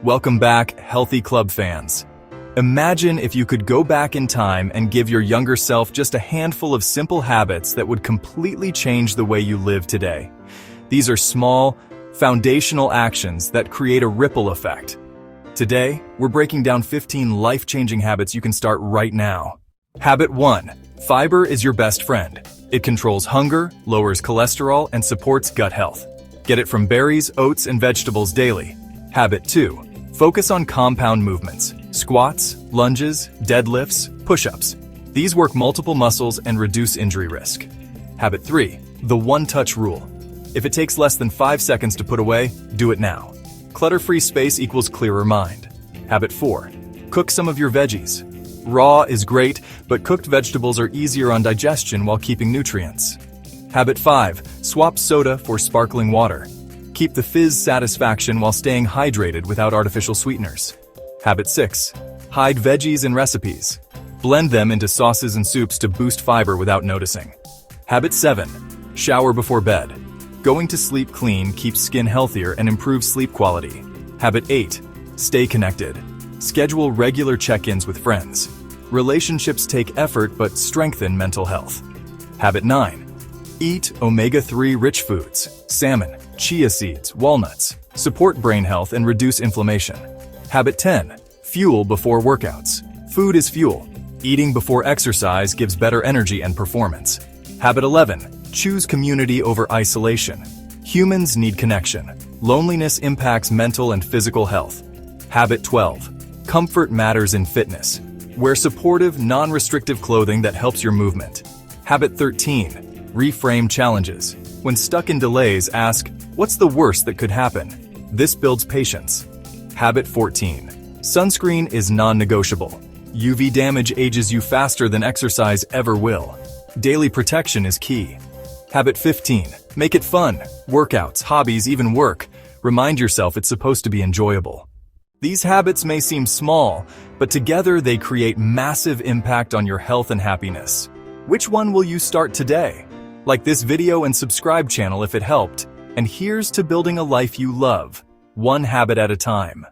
Welcome back, Healthy Club fans. Imagine if you could go back in time and give your younger self just a handful of simple habits that would completely change the way you live today. These are small, foundational actions that create a ripple effect. Today, we're breaking down 15 life-changing habits you can start right now. Habit 1. Fiber is your best friend. It controls hunger, lowers cholesterol, and supports gut health. Get it from berries, oats, and vegetables daily. Habit 2. Focus on compound movements. Squats, lunges, deadlifts, push-ups. These work multiple muscles and reduce injury risk. Habit 3. The one-touch rule. If it takes less than 5 seconds to put away, do it now. Clutter-free space equals clearer mind. Habit 4. Cook some of your veggies. Raw is great, but cooked vegetables are easier on digestion while keeping nutrients. Habit 5. Swap soda for sparkling water. Keep the fizz satisfaction while staying hydrated without artificial sweeteners. Habit 6. Hide veggies in recipes. Blend them into sauces and soups to boost fiber without noticing. Habit 7. Shower before bed. Going to sleep clean keeps skin healthier and improves sleep quality. Habit 8. Stay connected. Schedule regular check-ins with friends. Relationships take effort but strengthen mental health. Habit 9. Eat omega-3 rich foods, salmon, chia seeds, walnuts. Support brain health and reduce inflammation. Habit 10. Fuel before workouts. Food is fuel. Eating before exercise gives better energy and performance. Habit 11. Choose community over isolation. Humans need connection. Loneliness impacts mental and physical health. Habit 12. Comfort matters in fitness. Wear supportive, non-restrictive clothing that helps your movement. Habit 13. Reframe challenges. When stuck in delays, ask, what's the worst that could happen? This builds patience. Habit 14. Sunscreen is non-negotiable. UV damage ages you faster than exercise ever will. Daily protection is key. Habit 15. Make it fun. Workouts, hobbies, even work. Remind yourself it's supposed to be enjoyable. These habits may seem small, but together they create massive impact on your health and happiness. Which one will you start today? Like this video and subscribe channel if it helped. And here's to building a life you love, one habit at a time.